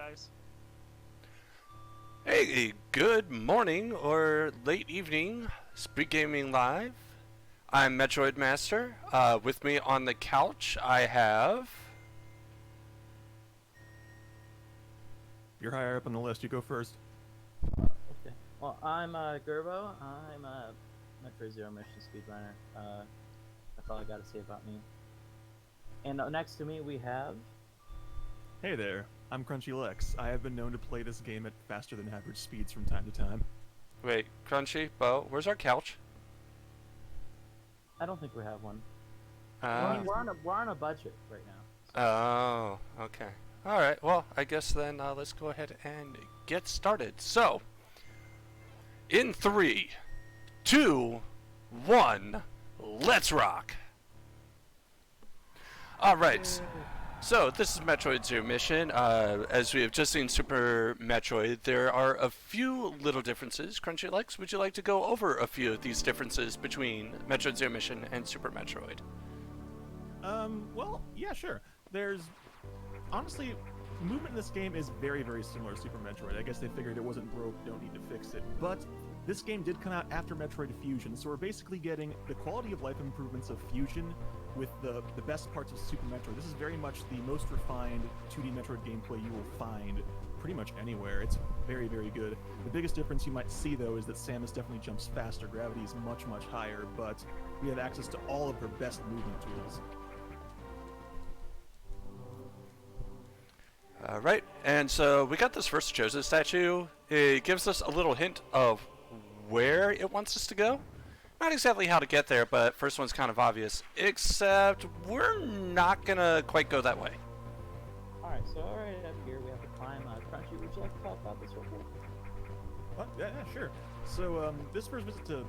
guys. Hey, good morning or late evening, SpeedGaming Live. I'm MetroidMaster. With me on the couch, I have... You're higher up on the list. You go first. Okay. Well, I'm Gerbo. I'm a Metroid Zero Mission speedrunner. That's all I got to say about me. And next to me we have... Hey there. I'm Crunchy Lex. I have been known to play this game at faster than average speeds from time to time. Wait, Crunchy, Bo, where's our couch? I don't think we have one. We're on a budget right now. So. Oh, okay. Alright, well, I guess then let's go ahead and get started. So, in 3, 2, 1, let's rock! Alright, so this is Metroid Zero Mission. As we have just seen Super Metroid, there are a few little differences. Crunchy Lex, would you like to go over a few of these differences between Metroid Zero Mission and Super Metroid? Well, yeah, sure. There's... Honestly, movement in this game is very, very similar to Super Metroid. I guess they figured it wasn't broke, don't need to fix it. But this game did come out after Metroid Fusion, so we're basically getting the quality of life improvements of Fusion with the best parts of Super Metroid. This is very much the most refined 2D Metroid gameplay you will find pretty much anywhere. It's very, very good. The biggest difference you might see, though, is that Samus definitely jumps faster. Gravity is much, much higher, but we have access to all of her best movement tools. Alright, and so we got this first Joseph statue. It gives us a little hint of where it wants us to go. Not exactly how to get there, but first one's kind of obvious. Except we're not gonna quite go that way. Alright, so right up here we have to climb. Crunchy, would you like to talk about this real quick? What? Yeah, sure. So, this first visit to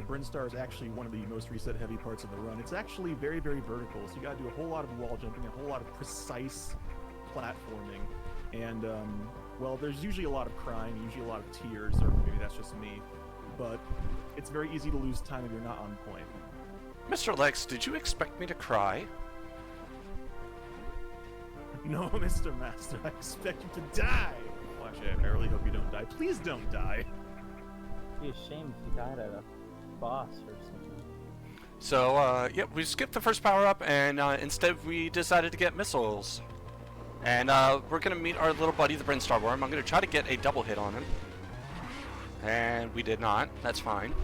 Brinstar is actually one of the most reset-heavy parts of the run. It's actually very, very vertical, so you gotta do a whole lot of wall jumping, a whole lot of precise platforming, and well, there's usually a lot of crying, usually a lot of tears, or maybe that's just me, but it's very easy to lose time if you're not on point. Mr. Lex, did you expect me to cry? No, Mr. Master, I expect you to die! Well, actually, I really hope you don't die. Please don't die! It'd be a shame if you died at a boss or something. So, yeah, we skipped the first power-up, and instead we decided to get missiles. And we're going to meet our little buddy, the Brinstar Worm. I'm going to try to get a double hit on him. And we did not. That's fine.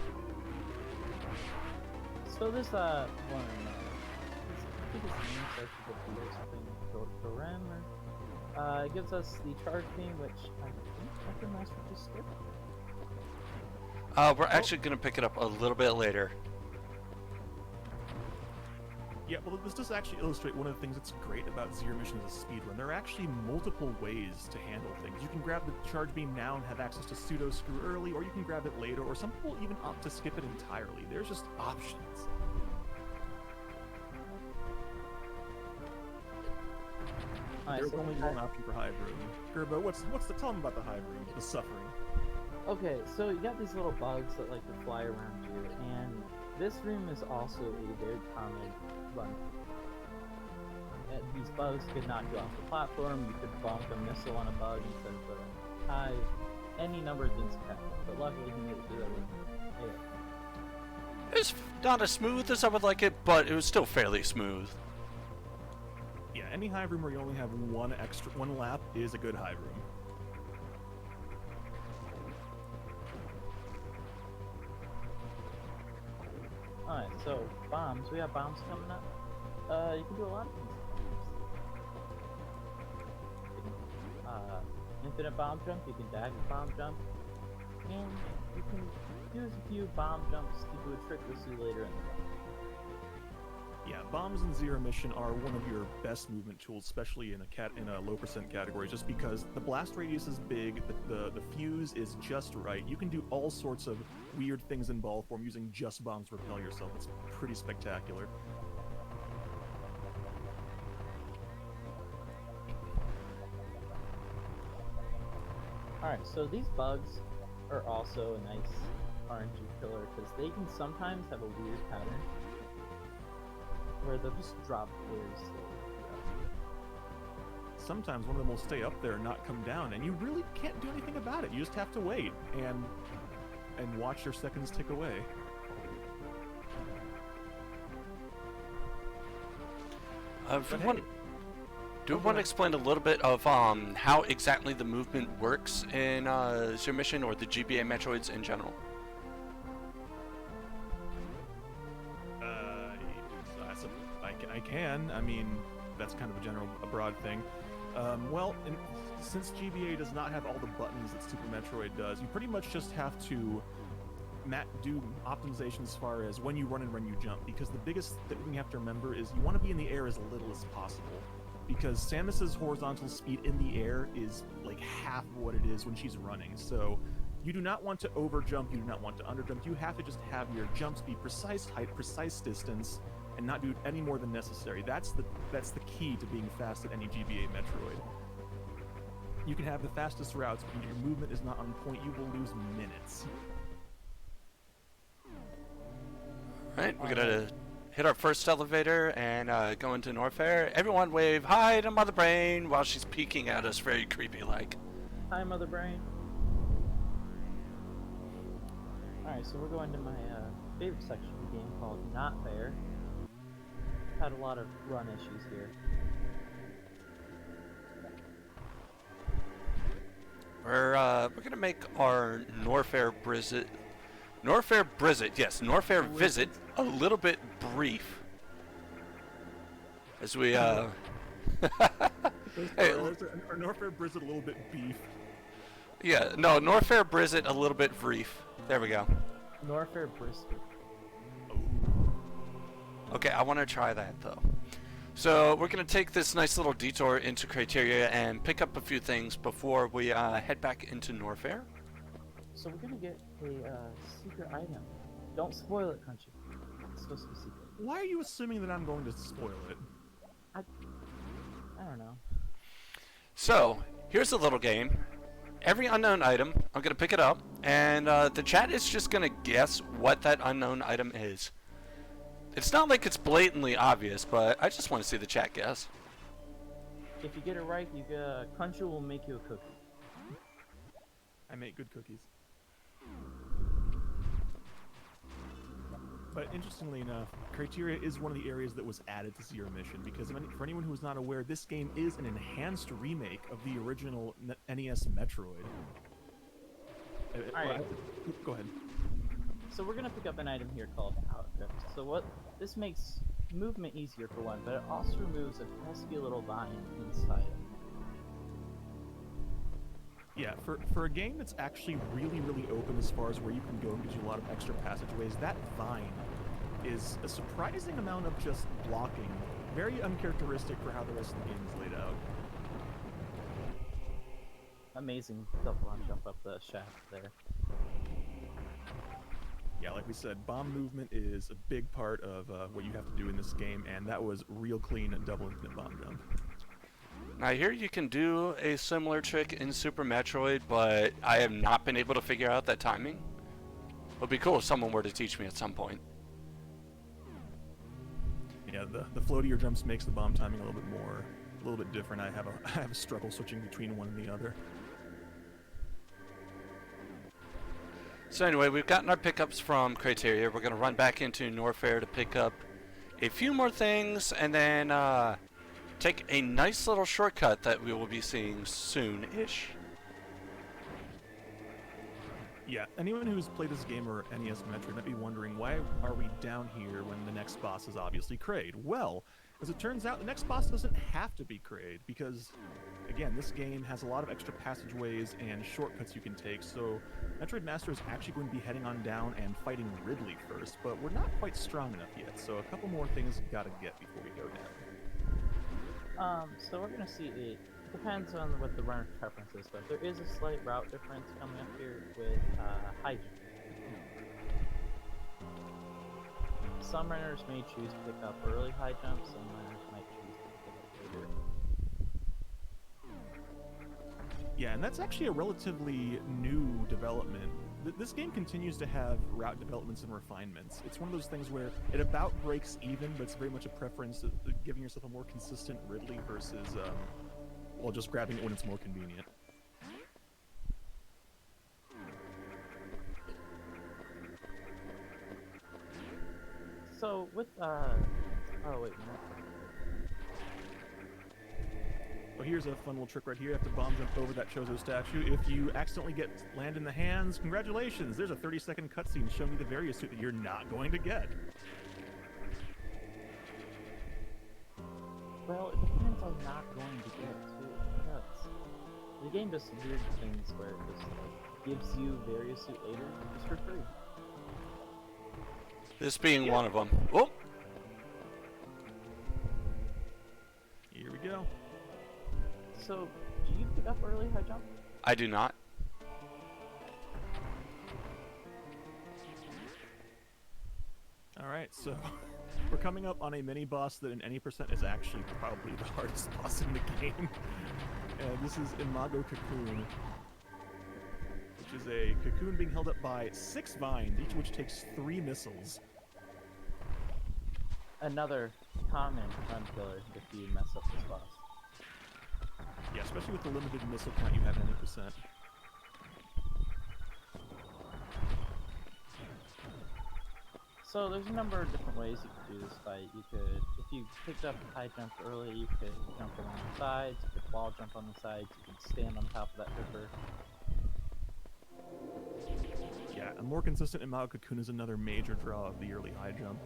So this one, I think his name starts with a B or something, Tourian, or it gives us the charge beam, which I think MetroidMaster just skipped. We're actually going to pick it up a little bit later. Yeah, well, this does actually illustrate one of the things that's great about Zero Mission as a speedrun. There are actually multiple ways to handle things. You can grab the charge beam now and have access to pseudo screw early, or you can grab it later, or some people even opt to skip it entirely. There's just options. There's only one option for Hive Room. Gerbo, tell them about the Hive Room, the suffering. Okay, so you got these little bugs that like to fly around you, and this room is also a very common run. These bugs could knock you off the platform, you could bonk a missile on a bug instead of a hive. Any number of things can happen, but luckily he made it through everything. It's not as smooth as I would like it, but it was still fairly smooth. Yeah, any Hive Room where you only have one lap is a good Hive Room. Alright, so bombs. We have bombs coming up. You can do a lot of things. Infinite bomb jump, you can dagger bomb jump, and you can use a few bomb jumps to do a trick we'll see later in the run. Yeah, bombs in Zero Mission are one of your best movement tools, especially in a low percent category, just because the blast radius is big, the fuse is just right. You can do all sorts of weird things in ball form using just bombs to repel yourself. It's pretty spectacular. Alright, so these bugs are also a nice RNG killer, because they can sometimes have a weird pattern where they'll just drop very slowly. sometimes one of them will stay up there and not come down, and you really can't do anything about it. You just have to wait and watch your seconds tick away. Do you want to explain a little bit of how exactly the movement works in Zero Mission or the GBA Metroids in general? I can. I mean, that's kind of a broad thing. Well, since GBA does not have all the buttons that Super Metroid does, you pretty much just have to do optimization as far as when you run and when you jump, because the biggest thing you have to remember is you want to be in the air as little as possible, because Samus's horizontal speed in the air is like half of what it is when she's running. So you do not want to over jump, you do not want to under jump. You have to just have your jump speed, precise height, precise distance, and not do any more than necessary. That's the key to being fast at any GBA Metroid. You can have the fastest routes, but if your movement is not on point, you will lose minutes. Alright, we're gonna hit our first elevator and go into Norfair. Everyone wave hi to Mother Brain while she's peeking at us very creepy like. Hi, Mother Brain. Alright, so we're going to my favorite section of the game called Not Fair. Had a lot of run issues here. We're gonna make our Norfair visit, Norfair visit a little bit brief. As we Our Norfair visit a little bit beef. yeah, no, Norfair visit a little bit brief. There we go. Norfair brisket. Okay, I want to try that though. So we're going to take this nice little detour into Criteria and pick up a few things before we head back into Norfair. So we're gonna get a secret item. Don't spoil it, Crunchy. It's supposed to be secret. Why are you assuming that I'm going to spoil it? I don't know. So here's a little game. Every unknown item, I'm going to pick it up, and the chat is just going to guess what that unknown item is. It's not like it's blatantly obvious, but I just want to see the chat guess. If you get it right, Crunchy will make you a cookie. I make good cookies. But interestingly enough, Criteria is one of the areas that was added to Zero Mission, because for anyone who is not aware, this game is an enhanced remake of the original NES Metroid. Alright. Go ahead. So we're gonna pick up an item here called Outdrift. So this makes movement easier for one, but it also removes a pesky little vine inside it. Yeah, for a game that's actually really open as far as where you can go and gives you a lot of extra passageways, that vine is a surprising amount of just blocking. Very uncharacteristic for how the rest of the game is laid out. Amazing double on jump up the shaft there. Yeah, like we said, bomb movement is a big part of what you have to do in this game, and that was real clean double infinite bomb jump. Now here you can do a similar trick in Super Metroid, but I have not been able to figure out that timing. It would be cool if someone were to teach me at some point. Yeah, the floatier jumps makes the bomb timing a little bit different. I have a struggle switching between one and the other. So anyway, we've gotten our pickups from Criteria. We're going to run back into Norfair to pick up a few more things, and then take a nice little shortcut that we will be seeing soon-ish. Yeah, anyone who's played this game or NES Metroid might be wondering, why are we down here when the next boss is obviously Kraid? Well, as it turns out, the next boss doesn't have to be Kraid, because, again, this game has a lot of extra passageways and shortcuts you can take, so MetroidMaster is actually going to be heading on down and fighting Ridley first, but we're not quite strong enough yet, so a couple more things we've got to get before we go down. So we're gonna see it depends on what the runner's preference is, but there is a slight route difference coming up here with high jump. Some runners may choose to pick up early high jumps, some runners might choose to pick up later. Yeah, and that's actually a relatively new development. This game continues to have route developments and refinements. It's one of those things where it about breaks even, but it's very much a preference of giving yourself a more consistent Ridley versus while just grabbing it when it's more convenient. So with oh wait, no. Well, here's a fun little trick right here. You have to bomb jump over that Chozo statue. If you accidentally land in the hands, congratulations! There's a 30-second cutscene showing you the various suit that you're not going to get. Well, it depends on not going to get it too. Yes. The game does some weird things where it just like, gives you various suit later just for free. This being one of them. Oh! Here we go. So, do you pick up early high jump? I do not. Alright, so we're coming up on a mini-boss that in any percent is actually probably the hardest boss in the game. This is Imago Cocoon, which is a cocoon being held up by 6 vines, each of which takes 3 missiles. Another common run killer if you mess up this boss. Yeah, especially with the limited missile count you have in any percent. So there's a number of different ways you could do this fight. You could, if you picked up high jump early, you could jump along the sides, you could wall jump on the sides, you could stand on top of that ripper. Yeah, a more consistent Imago Cocoon is another major draw of the early high jump.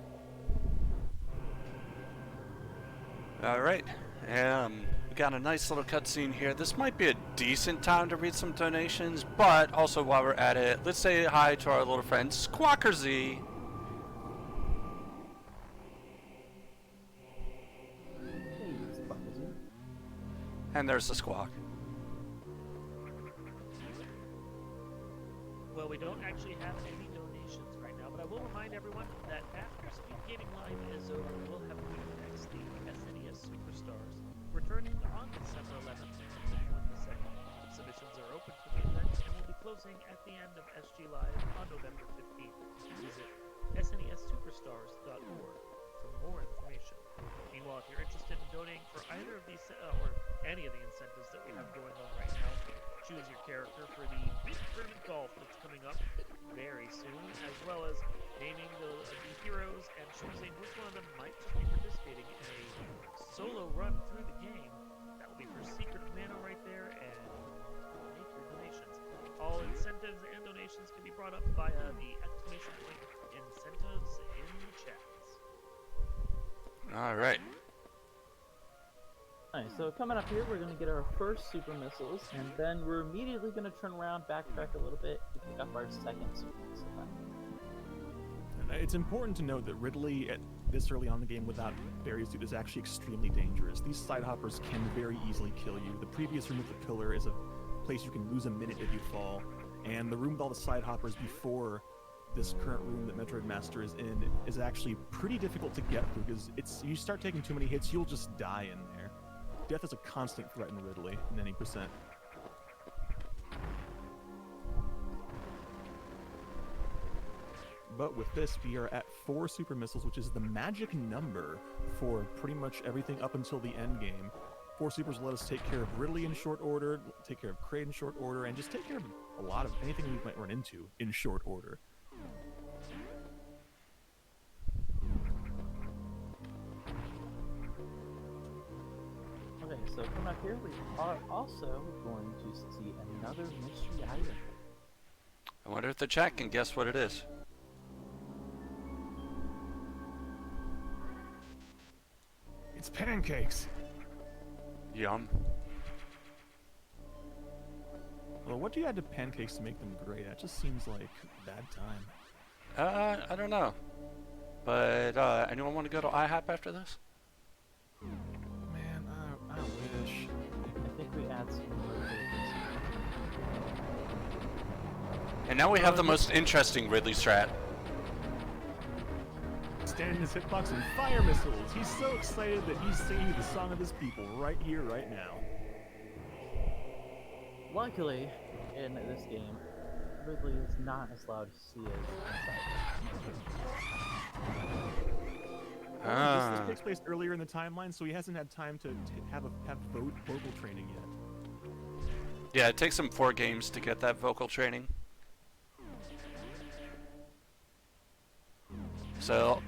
Alright, we got a nice little cutscene here. This might be a decent time to read some donations, but also while we're at it, let's say hi to our little friend Squawker Z. Hey, Sparky. And there's the squawk. Well, we don't actually have any donations right now, but I will remind everyone that after SpeedGaming Live is over, we'll have next the SNES Superstars returning on December 11th to 22nd. Submissions are open for the event and will be closing at the end of SG Live on November 15th. Visit SNESSuperstars.org for more information. Meanwhile, if you're interested in donating for either of these or any of the incentives that we have going on right now, choose your character for the big tournament golf that's coming up very soon, as well as naming the heroes and choosing which one of them might just be participating in a solo run through the game. That will be for Secret of Mana right there, and make your donations. All incentives and donations can be brought up via the exclamation point incentives in the chats. Alright. Alright, so coming up here, we're going to get our first super missiles, and then we're immediately going to turn around, backtrack a little bit, and pick up our second super missile. It's important to note that Ridley, at this early on in the game without various suit, is actually extremely dangerous. These side hoppers can very easily kill you. The previous room with the pillar is a place you can lose a minute if you fall, and the room with all the side hoppers before this current room that MetroidMaster is in is actually pretty difficult to get through, because you start taking too many hits, you'll just die in there. Death is a constant threat in Ridley, in any percent. But with this, we are at 4 super missiles, which is the magic number for pretty much everything up until the end game. 4 supers let us take care of Ridley in short order, take care of Kraid in short order, and just take care of a lot of anything we might run into in short order. Okay, so coming up here, we are also going to see another mystery item. I wonder if the chat can guess what it is. It's pancakes! Yum. Well, what do you add to pancakes to make them great? That just seems like bad time. I don't know. But, anyone want to go to IHOP after this? Man, I wish. I think we add some more things. And now we have the most interesting Ridley strat. Stand in his hitbox and fire missiles. He's so excited that he's singing the song of his people right here, right now. Luckily, in this game, Ridley is not as loud as he is inside. This takes place earlier in the timeline, so he hasn't had time to have vocal training yet. Yeah, it takes him 4 games to get that vocal training. So,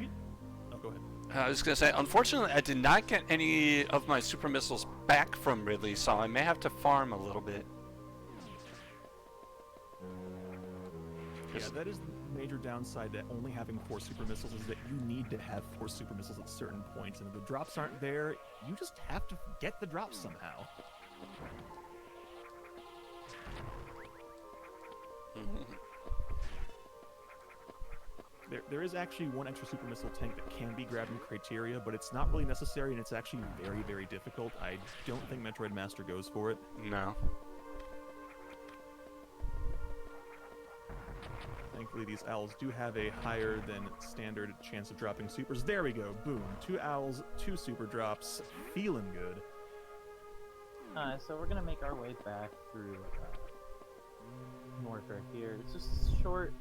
Oh, go ahead. I was gonna say, unfortunately, I did not get any of my super missiles back from Ridley, so I may have to farm a little bit. Yeah, that is the major downside to only having 4 super missiles, is that you need to have 4 super missiles at certain points, and if the drops aren't there, you just have to get the drops somehow. There is actually one extra super missile tank that can be grabbed in criteria, but it's not really necessary, and it's actually very, very difficult. I don't think MetroidMaster goes for it. No. Thankfully, these owls do have a higher than standard chance of dropping supers. There we go. Boom. 2 owls, 2 super drops. Feeling good. So we're gonna make our way back through Norfair here. It's just a short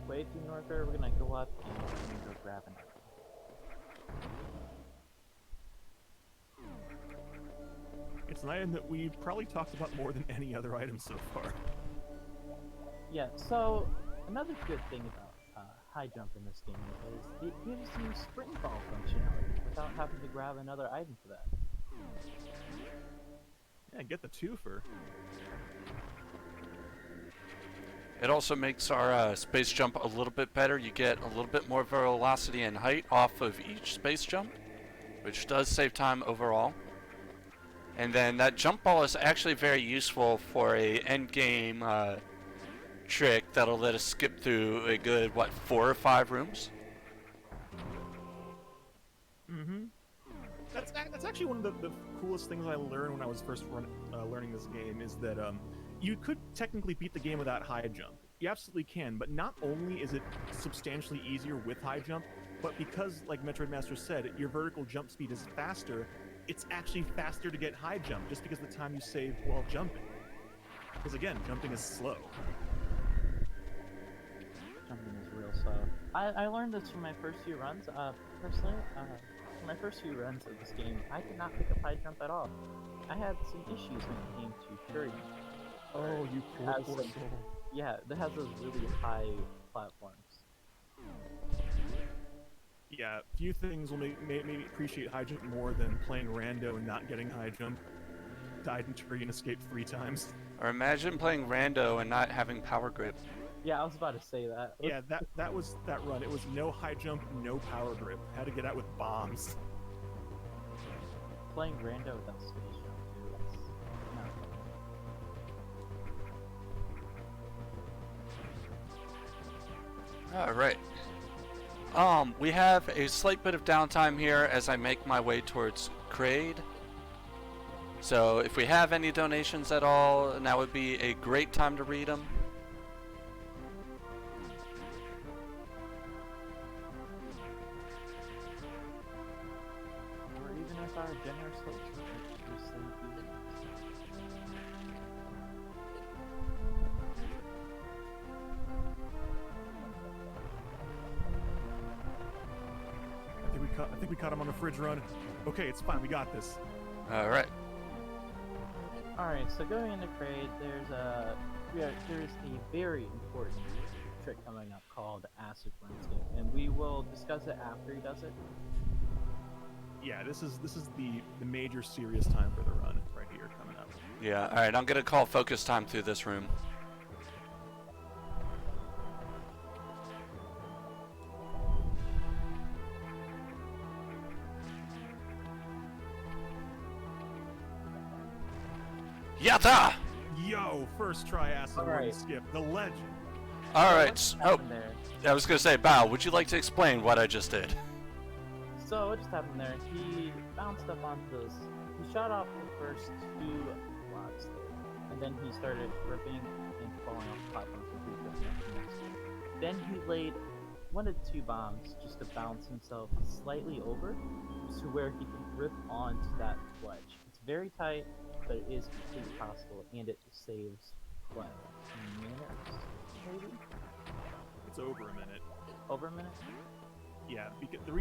way through Norfair. We're gonna go up and we're gonna go grab an item. It's an item that we've probably talked about more than any other item so far. Yeah, so another good thing about high jump in this game is it gives you sprint ball functionality without having to grab another item for that. Yeah, get the twofer. It also makes our space jump a little bit better. You get a little bit more velocity and height off of each space jump, which does save time overall. And then that jump ball is actually very useful for a end game trick that'll let us skip through a good, what, 4 or 5 rooms? Mm-hmm. That's actually one of the coolest things I learned when I was first learning this game, is that you could technically beat the game without high jump. You absolutely can, but not only is it substantially easier with high jump, but because, like MetroidMaster said, your vertical jump speed is faster, it's actually faster to get high jump just because of the time you save while jumping. Because again, jumping is slow. Jumping is real slow. I learned this from my first few runs. Personally, for my first few runs of this game, I did not pick up high jump at all. I had some issues when it came to Tourian. Oh, you poor soul. Yeah, that has those really high platforms. Yeah, few things will make me appreciate high jump more than playing rando and not getting high jump. Died in Tourian, escaped 3 times. Or imagine playing rando and not having power grip. Yeah, I was about to say that. Yeah, that was that run. It was no high jump, no power grip. Had to get out with bombs. Playing rando without space jump too. That's not fun. Alright. We have a slight bit of downtime here as I make my way towards Kraid. So if we have any donations at all, now would be a great time to read them. Or even if our generous folks would receive you. I think we caught him on the fridge run. Okay, it's fine. We got this. Alright. Alright, so going into Kraid, there's a very important trick coming up called Acid Runescape, and we will discuss it after he does it. Yeah, this is the major serious time for the run right here coming up. Yeah, alright, I'm gonna call focus time through this room. Yatta! Yo, first try acid run skip, the legend. Alright, oh, There. I was gonna say, Bao, would you like to explain what I just did? So what just happened there? He bounced up onto those. He shot off the first 2 blocks there, and then he started ripping and falling off the platform. Then he laid 1 to 2 bombs just to bounce himself slightly over, to where he can rip onto that ledge. It's very tight, but it is completely possible, and it saves what, minutes, maybe? It's over a minute. Over a minute? Yeah, because the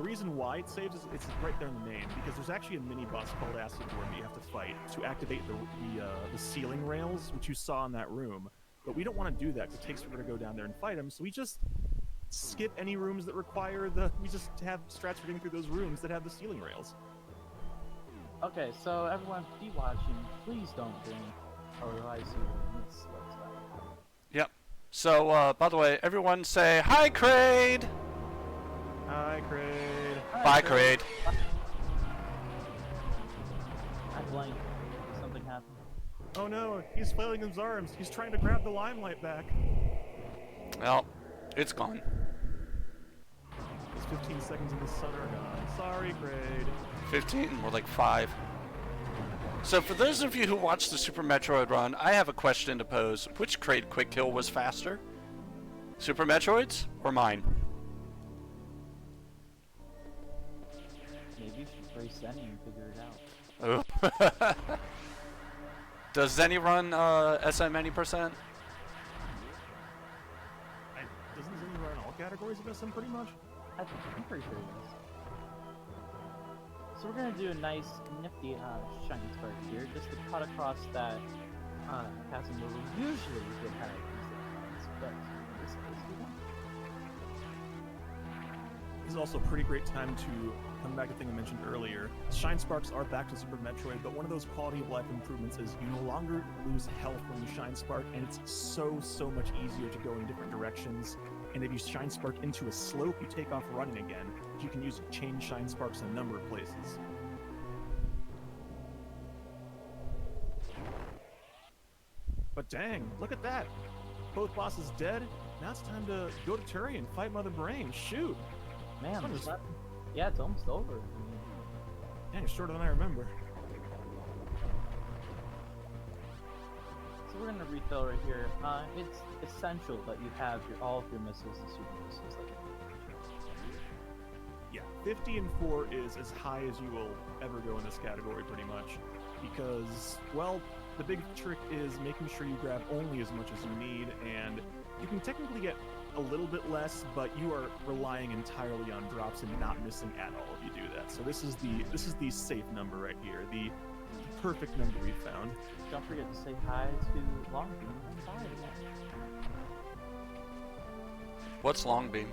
reason why it saves is it's right there in the name, because there's actually a mini boss called Acid Worm that you have to fight to activate the ceiling rails, which you saw in that room. But we don't want to do that because it takes forever to go down there and fight him, so we just skip any rooms that require we just have strats for getting through those rooms that have the ceiling rails. Okay, so everyone be watching. Please don't drink, otherwise you will miss what's about to happen. Yep. So, by the way, everyone say, "Hi, Kraid!" Hi, Kraid. Bye, Kraid. I blanked. Something happened. Oh no, he's flailing his arms. He's trying to grab the limelight back. Well, it's gone. Those 15 seconds in the sun are gone. Sorry, Kraid. 15, more like 5. So for those of you who watched the Super Metroid run, I have a question to pose. Which Kraid quick kill was faster? Super Metroid's or mine? Maybe you should play Zenny and figure it out. Oh. Does Zenny run SM any percent? Doesn't Zenny run all categories of SM pretty much? I'm pretty sure it is. So we're gonna do a nice, nifty shiny spark here, just to cut across that passing where we usually would have these but in this case we don't. This is also a pretty great time to come back to the thing I mentioned earlier. Shine Sparks are back to Super Metroid, but one of those quality of life improvements is you no longer lose health when you Shine Spark, and it's so much easier to go in different directions. And if you Shine Spark into a slope, you take off running again. You can use chain Shine Sparks in a number of places. But dang, look at that! Both bosses dead. Now it's time to go to Tourian, fight Mother Brain. Shoot! Man, What is- yeah, it's almost over. Dang, it's shorter than I remember. So we're gonna refill right here. It's essential that you have all of your missiles and super missiles. Yeah, 50 and 4 is as high as you will ever go in this category, pretty much. Because, well, the big trick is making sure you grab only as much as you need, and you can technically get a little bit less, but you are relying entirely on drops and not missing at all if you do that. So this is the safe number right here, the perfect number we found. Don't forget to say hi to Longbeam and bye again. What's Long Beam?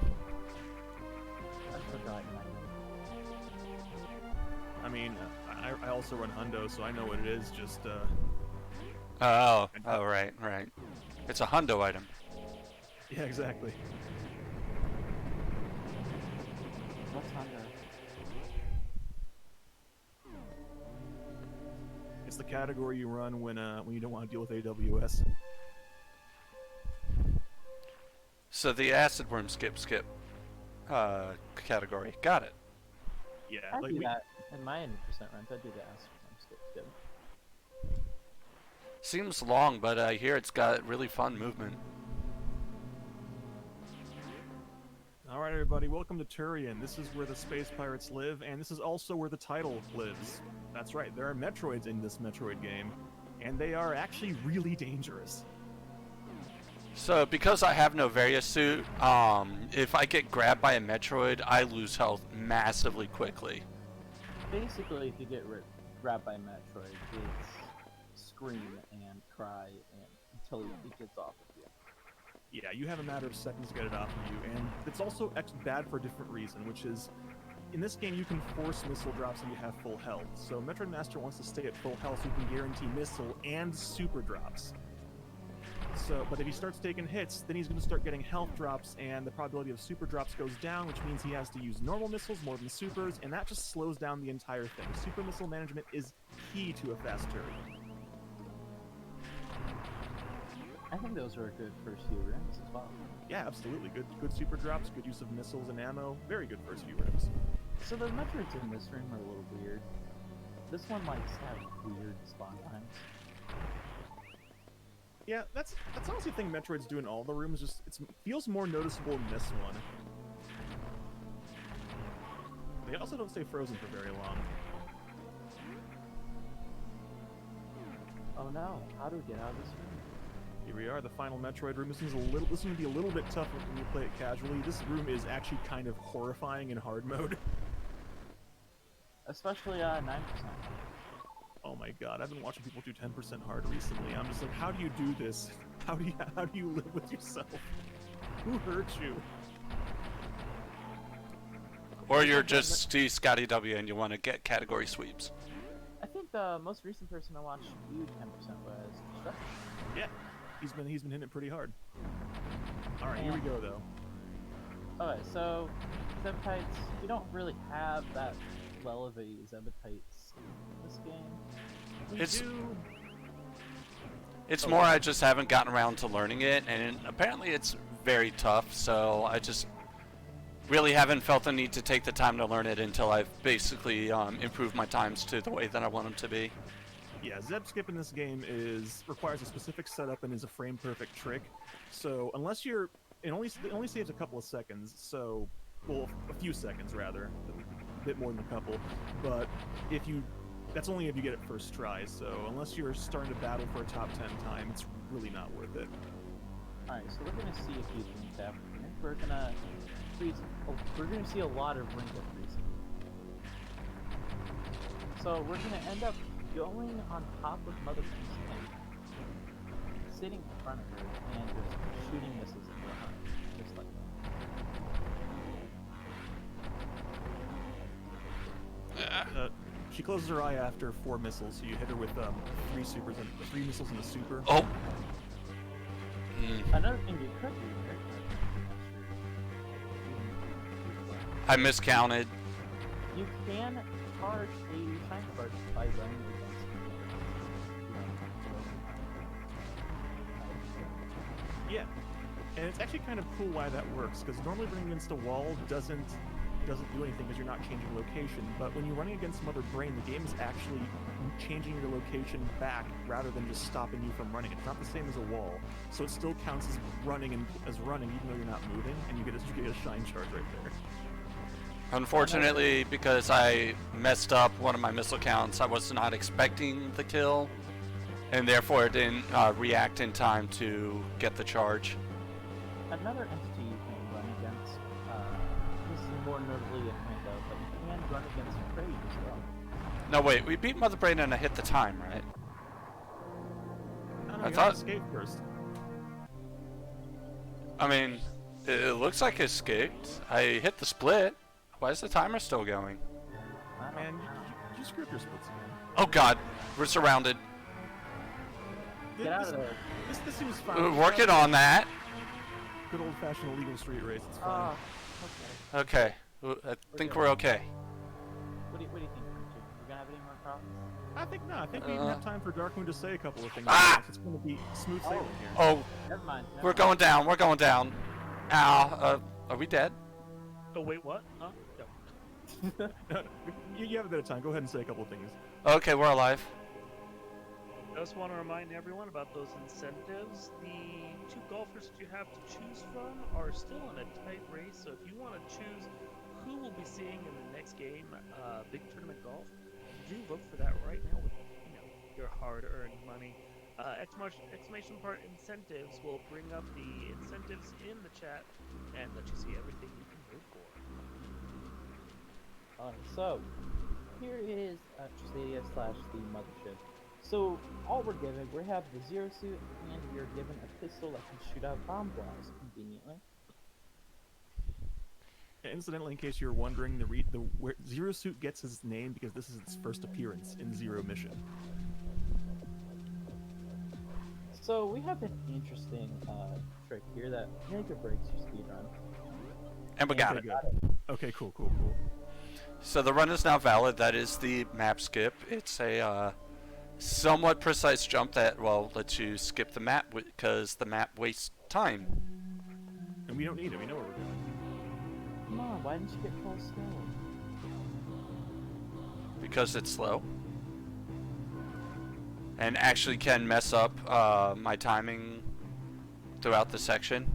I forgot my name. I mean, I also run Hundo, so I know what it is, just, Oh, right. It's a hundo item. yeah, exactly. What's Honda? It's the category you run when you don't want to deal with AWS. So the acid worm skip category. Got it. Yeah, I like do that in my 100% runs. I do the skip. Seems long, but I hear it's got really fun movement. Alright everybody, welcome to Tourian. This is where the space pirates live, and this is also where the title lives. That's right, there are Metroids in this Metroid game, and they are actually really dangerous. So because I have no Various suit, if I get grabbed by a Metroid, I lose health massively quickly. Basically, if you get grabbed by Metroid, it's scream and cry until it gets off of you. Yeah, you have a matter of seconds to get it off of you, and it's also bad for a different reason, which is, in this game you can force missile drops when you have full health. So MetroidMaster wants to stay at full health so you can guarantee missile and super drops. So, but if he starts taking hits, then he's going to start getting health drops, and the probability of super drops goes down, which means he has to use normal missiles more than supers, and that just slows down the entire thing. Super missile management is key to a fast Tourian. I think those are good first few rims as well. Yeah, absolutely. Good super drops, good use of missiles and ammo. Very good first few rims. So the Metroids in this rim are a little weird. This one likes to have weird spawn times. Yeah, that's honestly the thing Metroid's do in all the rooms. Just it feels more noticeable in this one. They also don't stay frozen for very long. Oh no, how do we get out of this room? Here we are, the final Metroid room. This is going to be a little bit tougher when you play it casually. This room is actually kind of horrifying in hard mode. Especially 9%. Oh my god, I've been watching people do 10% hard recently. I'm just like, how do you do this? How do you live with yourself? Who hurt you? Or you're just Scotty W and you want to get category sweeps. I think the most recent person I watched do 10% was Destruction. Yeah, he's been hitting it pretty hard. All right, here we go though. Okay, so Zebetites, we don't really have that well of a Zebetites in this game. It's more I just haven't gotten around to learning it, and apparently it's very tough, so I just really haven't felt the need to take the time to learn it until I've basically improved my times to the way that I want them to be. Yeah, Zeb skip in this game requires a specific setup and is a frame perfect trick. So unless it only saves a couple of seconds, so well, a few seconds rather, a bit more than a couple. But that's only if you get it first try. So unless you're starting to battle for a top 10 time, it's really not worth it. All right, so we're gonna see a few things happen here. We're gonna see a lot of wrinkle freezing. So we're gonna end up going on top of Mother Brain's head, sitting in front of her, and just shooting missiles into her, just like that. She closes her eye after 4 missiles, so you hit her with 3 missiles and a super. Oh. Another thing you could do, right? I miscounted. You can charge a shine charge by running against Yeah, and it's actually kind of cool why that works, because normally running against a wall doesn't do anything because you're not changing location, but when you're running against Mother Brain, the game is actually changing your location back rather than just stopping you from running. It's not the same as a wall, so it still counts as running even though you're not moving, and you get a shine charge right there. Unfortunately, because I messed up one of my missile counts, I was not expecting the kill, and therefore it didn't react in time to get the charge. Another entity you can run against, this is more notably a Commando, but you can run against Kraid as well. No, wait, we beat Mother Brain and I hit the time, right? No, I you thought- have to escape first. I mean, it looks like I escaped. I hit the split. Why is the timer still going? Man, you screwed up your splits again. Oh god, we're surrounded. Get out of there. This seems fine. We're working on that. Good old-fashioned illegal street race. It's fine. Oh, Okay, I think we're okay. what do you think, Prince? You gonna have any more problems? I think not. I think we even have time for Darkmoon to say a couple of things. Ah! It's going to be smooth sailing here. Oh, Never mind. we're going down, we're going down. Ow, are we dead? Oh wait, what? Huh? No. You have a bit of time. Go ahead and say a couple of things. Okay, we're alive. I just want to remind everyone about those incentives. The 2 golfers that you have to choose from are still in a tight race, so if you want to choose who we'll be seeing in the next game, Big Tournament Golf, do look for that right now with your hard-earned money. Exclamation part incentives will bring up the incentives in the chat and let you see everything you can vote for. So, here is Stadia / the mothership. So, all we have the Zero Suit, and we are given a pistol that can shoot out bomb blasts conveniently. Incidentally, in case you're wondering, where Zero Suit gets his name because this is its first appearance in Zero Mission. So, we have an interesting trick here that make or breaks your speedrun. And we got Okay, it. good. Okay, cool. So the run is now valid. That is the map skip. It's a somewhat precise jump that, well, lets you skip the map because the map wastes time. And we don't need it. We know what we're doing. Come on, why didn't you get full skill? Because it's slow. And actually can mess up my timing throughout the section.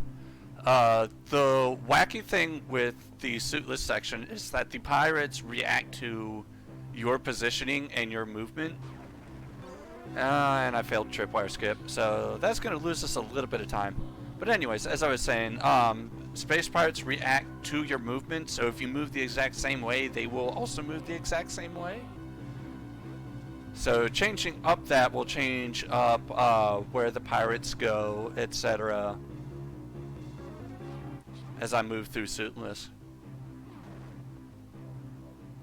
The wacky thing with the Suitless section is that the pirates react to your positioning and your movement. And I failed tripwire skip, so that's going to lose us a little bit of time. But anyways, as I was saying, space pirates react to your movement, so if you move the exact same way, they will also move the exact same way. So changing up that will change up where the pirates go, etc. as I move through Suitless.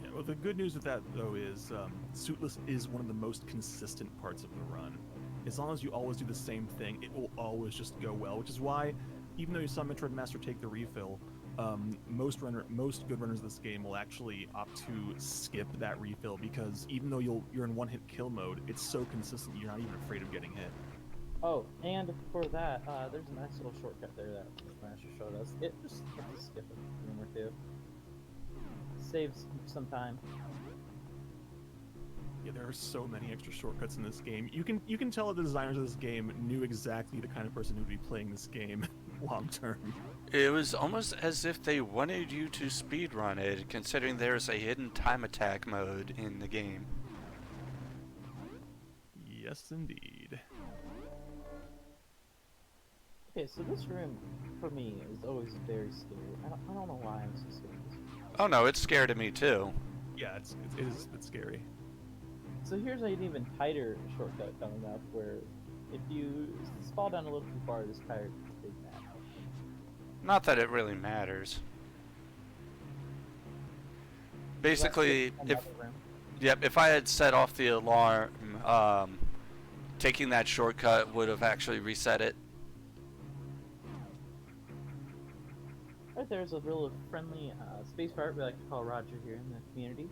Yeah, well, the good news with that, though, is Suitless is one of the most consistent parts of the run. As long as you always do the same thing, it will always just go well, which is why, even though you saw MetroidMaster take the refill, most good runners of this game will actually opt to skip that refill, because even though you're in one-hit kill mode, it's so consistent you're not even afraid of getting hit. Oh, and for that, there's a nice little shortcut there that MetroidMaster showed us. It just lets us skip a room or two. Saves some time. Yeah, there are so many extra shortcuts in this game. You can tell that the designers of this game knew exactly the kind of person who would be playing this game long term. It was almost as if they wanted you to speedrun it, considering there's a hidden time attack mode in the game. Yes, indeed. Okay, so this room, for me, is always very scary. I don't know why I'm so scared of this room. Oh no, it's scared of me too. Yeah, it is a bit scary. So here's an even tighter shortcut coming up, where if you fall down a little too far, this tire is big mad. Not that it really matters. Basically, if I had set off the alarm, taking that shortcut would have actually reset it. Right there's a real friendly space pirate we like to call Roger here in the community.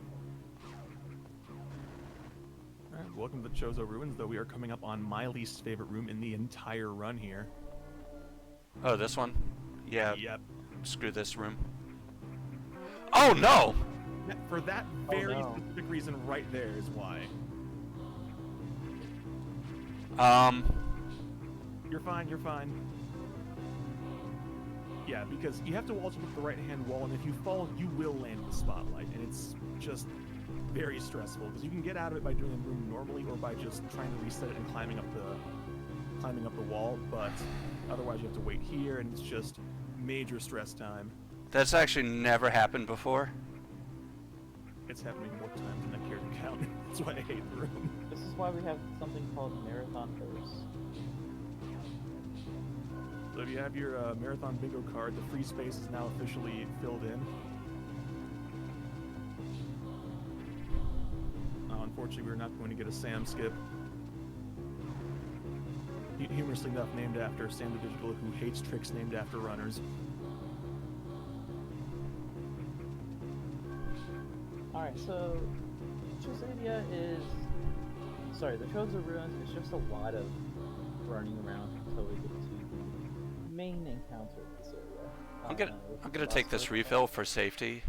Alright, welcome to the Chozo Ruins, though we are coming up on my least favorite room in the entire run here. Oh, this one? Yeah. Yep. Screw this room. Oh no! For that very specific reason right there is why. You're fine, you're fine. Yeah, because you have to waltz up the right-hand wall, and if you fall, you will land the spotlight, and it's just very stressful, because you can get out of it by doing the room normally, or by just trying to reset it and climbing up the wall, but otherwise you have to wait here, and it's just major stress time. That's actually never happened before. It's happening more times than I care to count. That's why I hate the room. This is why we have something called marathon first. So if you have your marathon bingo card, the free space is now officially filled in. Unfortunately, we're not going to get a Sam skip. Humorously enough, named after Sam the Digital, who hates tricks named after runners. Alright, so Chozo is... Sorry, the Chozo Ruins is just a lot of running around until we get to the main encounter of this area. I'm gonna take this refill for safety.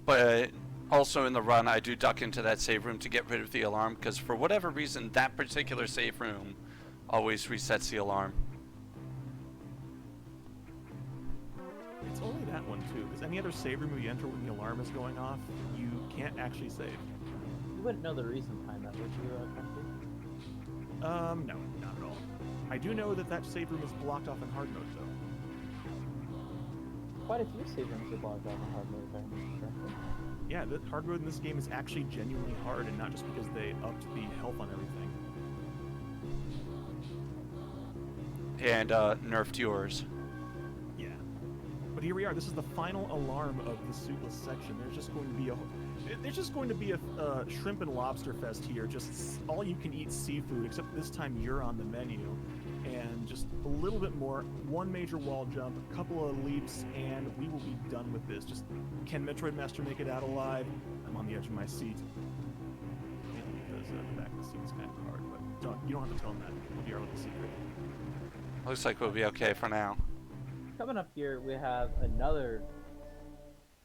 But also in the run, I do duck into that save room to get rid of the alarm, because for whatever reason, that particular save room always resets the alarm. It's only that one, too, because any other save room you enter when the alarm is going off, you can't actually save. You wouldn't know the reason behind that, would you, Country? No, not at all. I do know that that save room is blocked off in hard mode, though. Quite a few save rooms are blocked off in hard mode, if I remember correctly. Yeah, the hard mode in this game is actually genuinely hard, and not just because they upped the health on everything. And nerfed yours. Yeah. But here we are. This is the final alarm of the Suitless section. There's just going to be a shrimp and lobster fest here. Just all you can eat seafood, except this time you're on the menu. And just a little bit more, one major wall jump, a couple of leaps, and we will be done with this. Just, can MetroidMaster make it out alive? I'm on the edge of my seat. Mainly because the back of the seat is kind of hard, but you don't have to tell them that. It'll be our little secret. Looks like we'll be okay for now. Coming up here, we have another,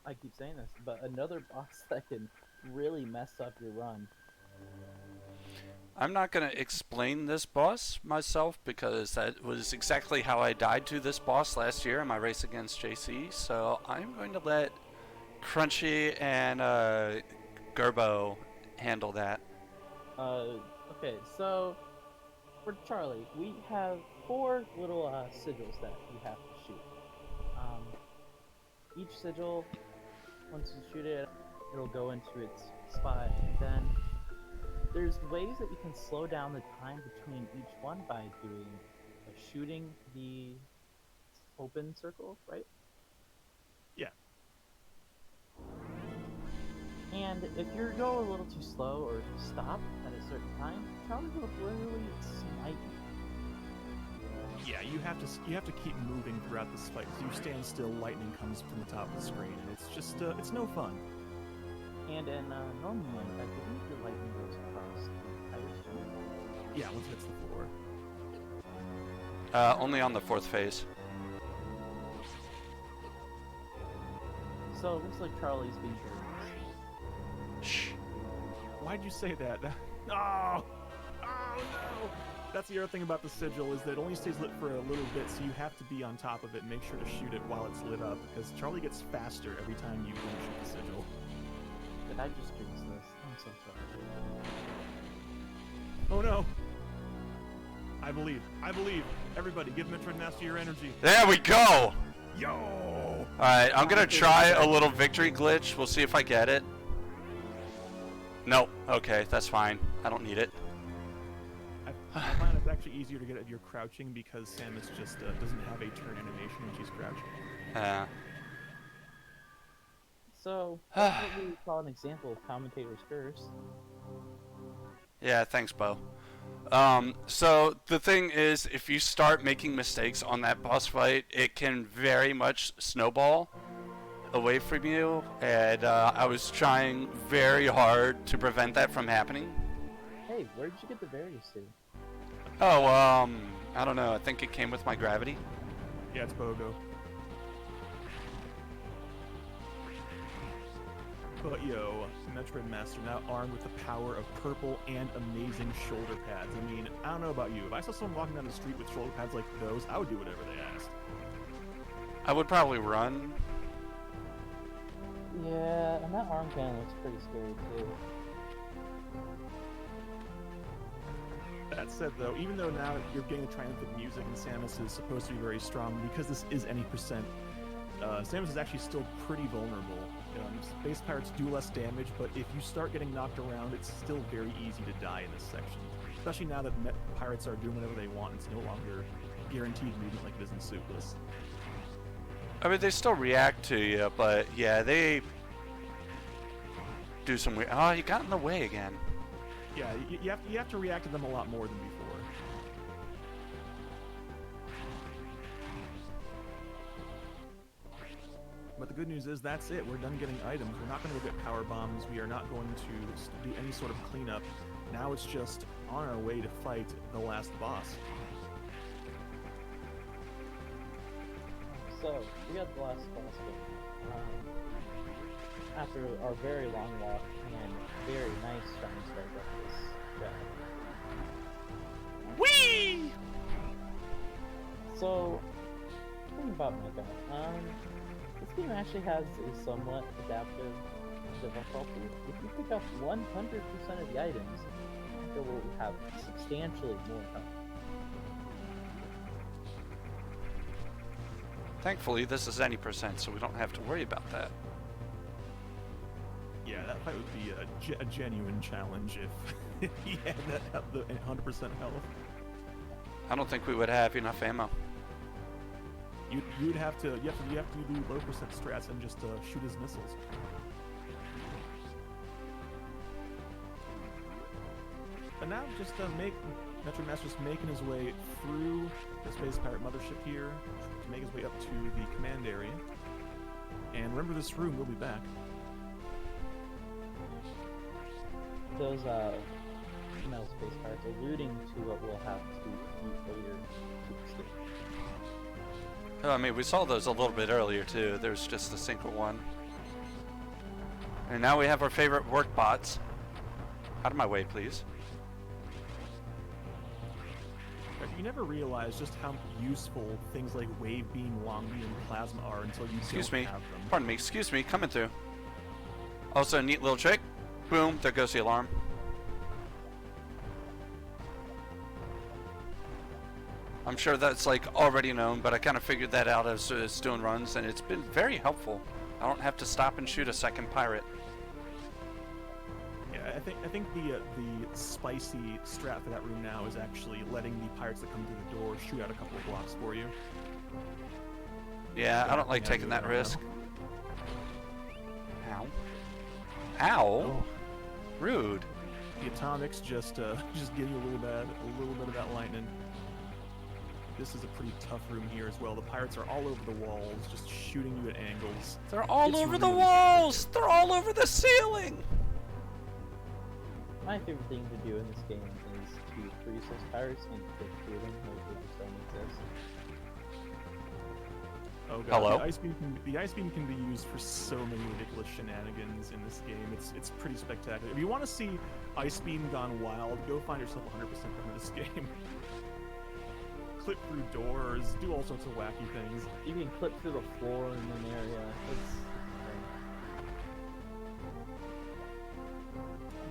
I keep saying this, but another boss that can really mess up your run. I'm not going to explain this boss myself, because that was exactly how I died to this boss last year in my race against JC, so I'm going to let Crunchy and Gerbo handle that. Okay, so for Charlie, we have 4 little sigils that you have to shoot. Each sigil, once you shoot it, it'll go into its spot. And then there's ways that you can slow down the time between each one by shooting the open circle, right? Yeah. And if you go a little too slow or stop at a certain time, Charlie will literally smite you. Yeah, you have to keep moving throughout this fight. If you stand still, lightning comes from the top of the screen, and it's just it's no fun. And in normal mode, I believe the lightning goes across the entire screen. Yeah, once it hits the floor. Only on the 4th phase. So it looks like Charlie's being very nice. Shh. Why'd you say that? Oh! Oh no! That's the other thing about the sigil, is that it only stays lit for a little bit, so you have to be on top of it and make sure to shoot it while it's lit up, because Charlie gets faster every time you shoot the sigil. Did I just jinx this? I'm so sorry. Oh no! I believe. Everybody, give MetroidMaster your energy. There we go! Yo! Alright, I'm gonna try a little victory glitch. We'll see if I get it. Nope. Okay, that's fine. I don't need it. I find it's actually easier to get at your crouching because Samus just doesn't have a turn animation when she's crouching. So, that's what we call an example of commentator's curse. Yeah, thanks, Bo. So the thing is, if you start making mistakes on that boss fight, it can very much snowball away from you, and I was trying very hard to prevent that from happening. Hey, where did you get the berries to? Oh, I don't know. I think it came with my gravity. Yeah, it's Bogo. But yo, MetroidMaster now armed with the power of purple and amazing shoulder pads. I mean, I don't know about you. If I saw someone walking down the street with shoulder pads like those, I would do whatever they asked. I would probably run. Yeah, and that arm cannon looks pretty scary too. That said, though, even though now you're getting the triumphant music and Samus is supposed to be very strong, because this is any percent, Samus is actually still pretty vulnerable. Space pirates do less damage, but if you start getting knocked around, it's still very easy to die in this section. Especially now that pirates are doing whatever they want, it's no longer guaranteed movement like it is in Suitless. I mean, they still react to you, but yeah, they do some weird. Oh, you got in the way again. Yeah, you have to react to them a lot more than before. But the good news is that's it. We're done getting items. We're not going to go get power bombs. We are not going to do any sort of cleanup. Now it's just on our way to fight the last boss. So, we got the last boss fight. After our very long walk and very nice shiny start up this track. Whee! So, think about Mega. This game actually has a somewhat adaptive difficulty. If you pick up 100% of the items, it will have substantially more health. Thankfully, this is any percent, so we don't have to worry about that. Yeah, that fight would be a genuine challenge if he had the 100% health. I don't think we would have enough ammo. You have to do low percent strats and just shoot his missiles. But now just MetroidMaster's making his way through the Space Pirate Mothership here to make his way up to the command area. And remember this room, we'll be back. Those female space pirates alluding to what we'll have to eat later to escape. Oh, I mean, we saw those a little bit earlier too. There's just a single one. And now we have our favorite work bots. Out of my way, please. You never realize just how useful things like wave beam, long beam, and plasma are until you Excuse don't me. have them. Pardon me. Excuse me. Coming through. Also, a neat little trick. Boom, there goes the alarm. I'm sure that's like already known, but I kind of figured that out as doing runs, and it's been very helpful. I don't have to stop and shoot a second pirate. Yeah, I think the spicy strat for that room now is actually letting the pirates that come to the door shoot out a couple of blocks for you. Yeah, I don't like taking that risk. Ow. Ow. Oh. Rude. The atomics just give you a little bit of that lightning. This is a pretty tough room here as well. The pirates are all over the walls, just shooting you at angles. They're all It's over the really walls! They're all over the ceiling! My favorite thing to do in this game is to freeze those pirates and click through them like they just don't exist. Oh god, Hello? The ice beam can be used for so many ridiculous shenanigans in this game. It's pretty spectacular. If you want to see ice beam gone wild, go find yourself 100% from this game. Clip through doors, do all sorts of wacky things. You can clip through the floor in an area.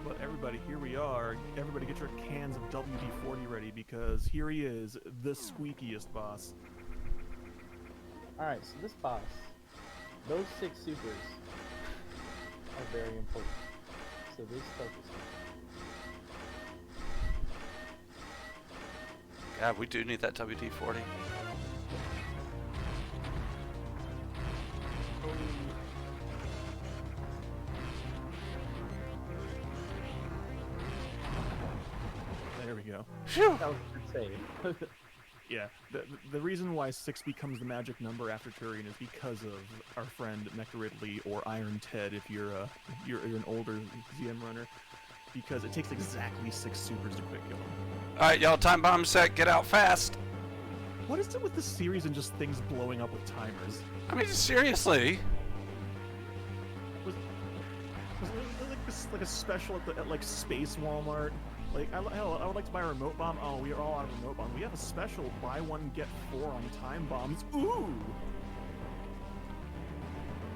But everybody, here we are. Everybody get your cans of WD-40 ready because here he is, the squeakiest boss. Alright, so this boss, those 6 supers are very important. So this focus. God, we do need that WD-40. There we go. Phew! That was for save. Yeah, the reason why 6 becomes the magic number after Tourian is because of our friend Ridley or Iron Ted if you're an older ZM runner, because it takes exactly 6 supers to quick kill him. Alright, y'all, time bomb set, get out fast! What is it with this series and just things blowing up with timers? I mean, seriously? Was like a special at like Space Walmart? Like, hell, I would like to buy a remote bomb. Oh, we are all out of remote bomb. We have a special buy one get 4 on time bombs. Ooh!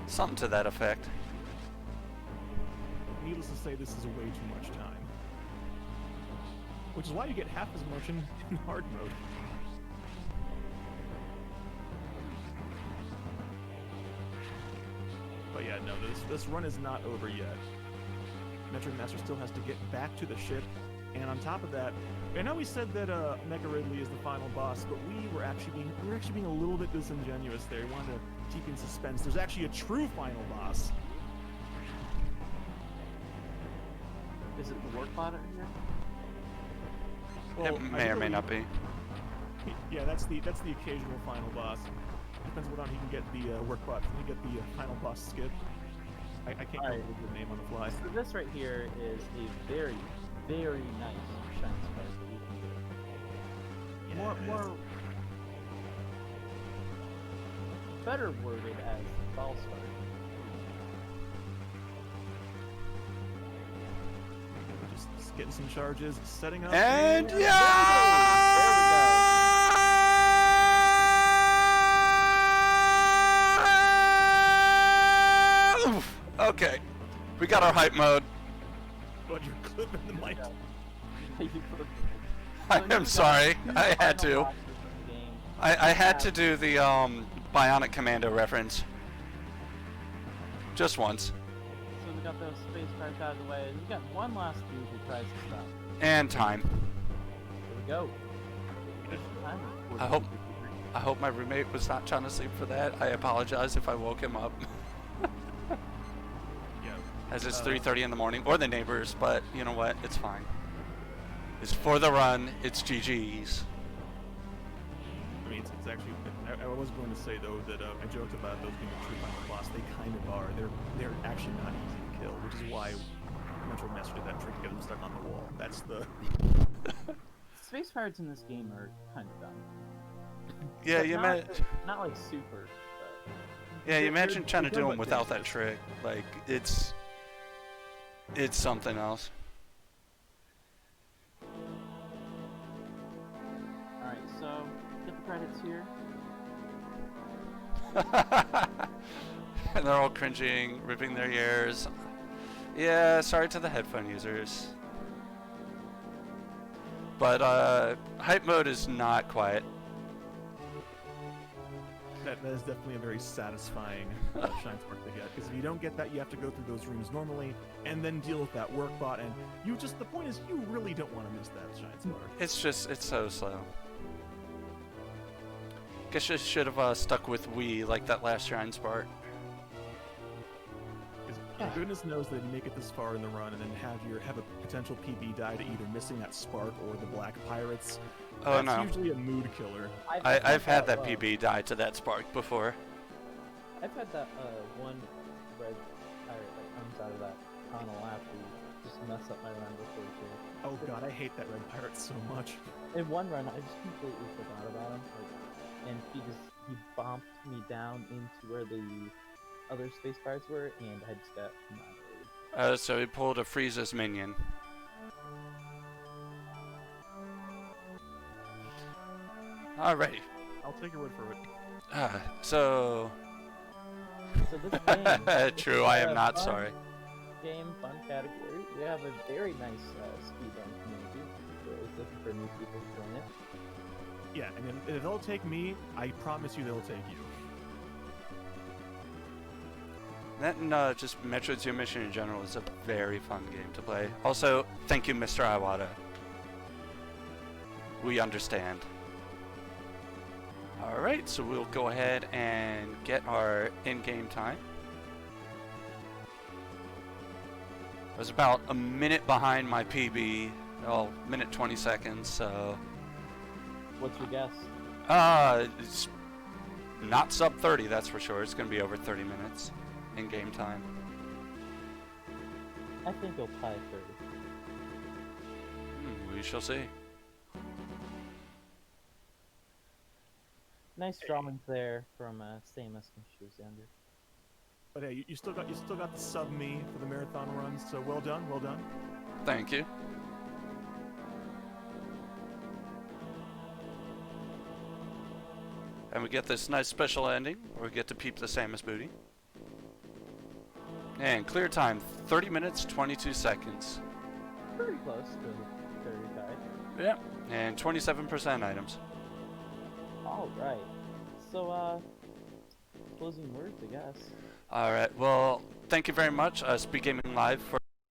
Something to that effect. Needless to say, this is way too much time. Which is why you get half as much in hard mode. But yeah, no, this run is not over yet. MetroidMaster still has to get back to the ship, and on top of that, I know we said that Mecha Ridley is the final boss, but we were actually being a little bit disingenuous there. We wanted to keep in suspense. There's actually a true final boss. Is it the work bot over here? Well, It may or may not be. Yeah, that's the occasional final boss. Depends what on he can get the work bot. Can he get the final boss skip? I can't remember the name on the fly. So this right here is a very, very nice shine spark that you can do. More better worded as ball spark. Just getting some charges, setting up. And There we Oof. Okay, we got our hype mode. But you're clipping the mic. I am sorry, I had to. I had to do the Bionic Commando reference. Just once. So we got those space pirates out of the way. We got one last dude who tries to stop. And time. Here we go. I hope my roommate was not trying to sleep for that. I apologize if I woke him up. Yeah. As it's 3:30 in the morning, or the neighbors, but you know what? It's fine. It's for the run. It's GG's. I mean, it's actually. I was going to say though that I joked about those being a true final boss. They kind of are. They're actually not easy to kill, which is why MetroidMaster did that trick to get them stuck on the wall. That's the. Space pirates in this game are kind of dumb. Yeah, But you not like super. Yeah, you imagine trying to they're do them but without that dangerous. trick. Like, it's something else. Alright, so get the credits here. And they're all cringing, ripping their ears. Yeah, sorry to the headphone users. But hype mode is not quiet. That is definitely a very satisfying shine spark to get, because if you don't get that, you have to go through those rooms normally and then deal with that work bot, and the point is you really don't want to miss that shine spark. It's so slow. Guess you should have stuck with Wii like that last Shrine Spark. Because goodness knows that if you make it this far in the run and then have a potential PB die to either missing that spark or the black pirates, Oh that's no. usually a mood killer. I've had that PB die to that spark before. I've had that one red pirate that comes out of that tunnel after you just mess up my run before too. Oh god, I hate that red pirate so much. In one run, I just completely forgot about him, and he bomped me down into where the other space pirates were, and I just got annihilated. So he pulled a Frieza's minion. Alrighty. I'll take your word for it. So So this game, true, I am not sorry. Fun category. We have a very nice speedrun community. We're always looking for new people to join it. Yeah, and if they'll take me, I promise you they'll take you. That and just Metroid Zero Mission in general is a very fun game to play. Also, thank you, Mr. Iwata. We understand. Alright, so we'll go ahead and get our in-game time. I was about a minute behind my PB, well, minute 20 seconds, so... What's your guess? It's not sub 30, that's for sure. It's going to be over 30 minutes in game time. I think it'll probably 30. We shall see. Nice drawings there from Samus when she was younger. But hey, you still got the sub me for the marathon run, so well done, well done. Thank you. And we get this nice special ending where we get to peep the Samus booty. And clear time, 30 minutes, 22 seconds. Pretty close to 30 tied. Yep. And 27% items. Alright. So, closing words, I guess. Alright, well, thank you very much, SpeedGaming Live, for